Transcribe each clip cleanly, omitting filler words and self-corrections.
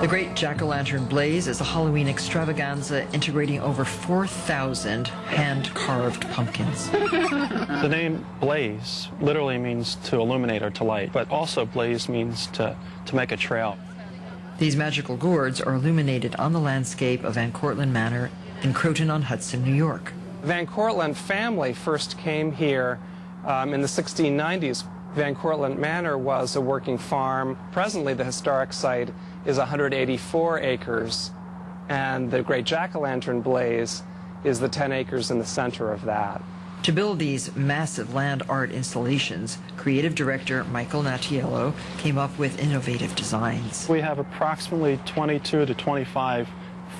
The Great Jack-o'-lantern Blaze is a Halloween extravaganza integrating over 4,000 hand-carved pumpkins. The name Blaze literally means to illuminate or to light, but also blaze means to make a trail. These magical gourds are illuminated on the landscape of Van Cortlandt Manor in Croton-on-Hudson, New York. Van Cortlandt family first came here in the 1690s. Van Cortlandt Manor was a working farm. Presently, the historic site is 184 acres, and the Great Jack-o'-lantern Blaze is the 10 acres in the center of that. To build these massive land art installations, creative director Michael Nattiello came up with innovative designs. We have approximately 22 to 25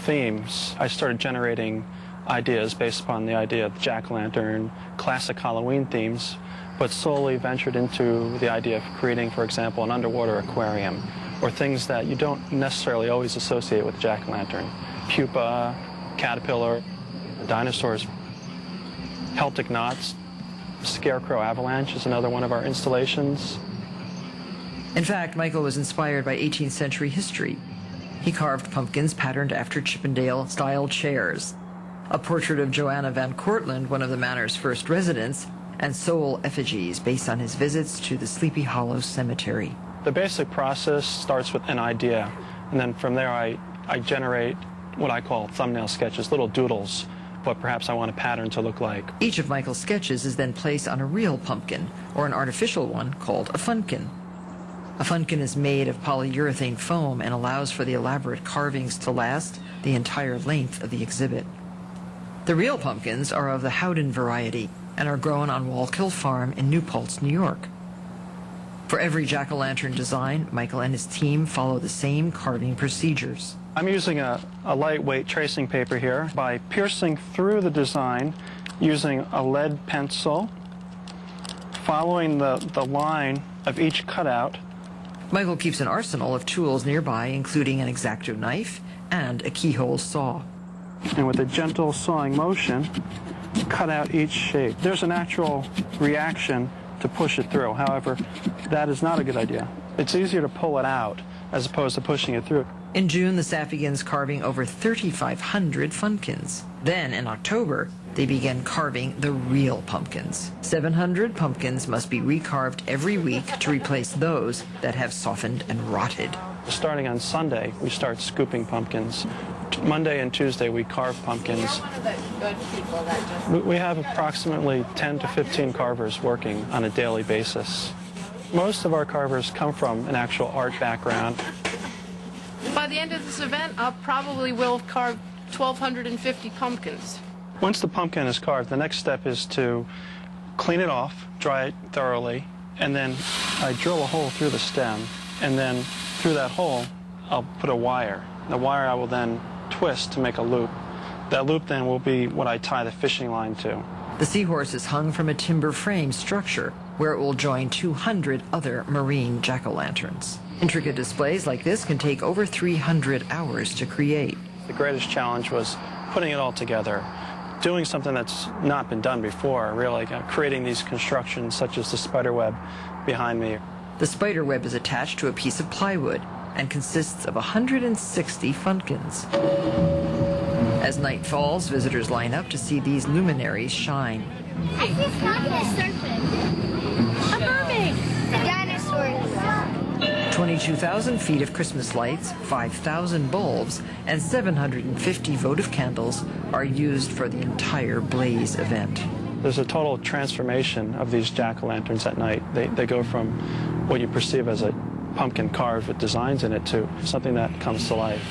themes. I started generating ideas based upon the idea of jack-o'-lantern, classic Halloween themes, but slowly ventured into the idea of creating, for example, an underwater aquarium, or things that you don't necessarily always associate with jack-o'-lantern. Pupa, caterpillar, dinosaurs, Celtic knots, scarecrow avalanche is another one of our installations. In fact, Michael was inspired by 18th century history. He carved pumpkins patterned after Chippendale-style chairs, a portrait of Joanna Van Cortlandt, one of the manor's first residents, and soul effigies based on his visits to the Sleepy Hollow Cemetery. The basic process starts with an idea, and then from there I generate what I call thumbnail sketches, little doodles, what perhaps I want a pattern to look like. Each of Michael's sketches is then placed on a real pumpkin, or an artificial one called a funkin. A funkin is made of polyurethane foam and allows for the elaborate carvings to last the entire length of the exhibit. The real pumpkins are of the Howden variety and are grown on Wallkill Farm in New Paltz, New York. For every jack-o'-lantern design, Michael and his team follow the same carving procedures. I'm using a lightweight tracing paper here by piercing through the design using a lead pencil, following the line of each cutout. Michael keeps an arsenal of tools nearby, including an X-Acto knife and a keyhole saw. And with a gentle sawing motion, cut out each shape. There's a natural reaction to push it through. However, that is not a good idea. It's easier to pull it out as opposed to pushing it through. In June, the staff begins carving over 3,500 funkins. Then, in October, they begin carving the real pumpkins. 700 pumpkins must be recarved every week to replace those that have softened and rotted. Starting on Sunday, we start scooping pumpkins. Monday and Tuesday, we carve pumpkins. We have approximately 10 to 15 carvers working on a daily basis. Most of our carvers come from an actual art background. By the end of this event, I probably will have carved 1,250 pumpkins. Once the pumpkin is carved, the next step is to clean it off, dry it thoroughly, and then I drill a hole through the stem, and then through that hole, I'll put a wire. The wire I will then twist to make a loop. That loop then will be what I tie the fishing line to. The seahorse is hung from a timber frame structure where it will join 200 other marine jack-o'-lanterns. Intricate displays like this can take over 300 hours to create. The greatest challenge was putting it all together, doing something that's not been done before, really, creating these constructions such as the spider web behind me. The spider web is attached to a piece of plywood and consists of 160 funkins. As night falls, visitors line up to see these luminaries shine. I see a serpent. A mermaid. A dinosaur. 22,000 feet of Christmas lights, 5,000 bulbs, and 750 votive candles are used for the entire Blaze event. There's a total transformation of these jack-o'-lanterns at night. They go from what you perceive as a pumpkin carved with designs in it to something that comes to life.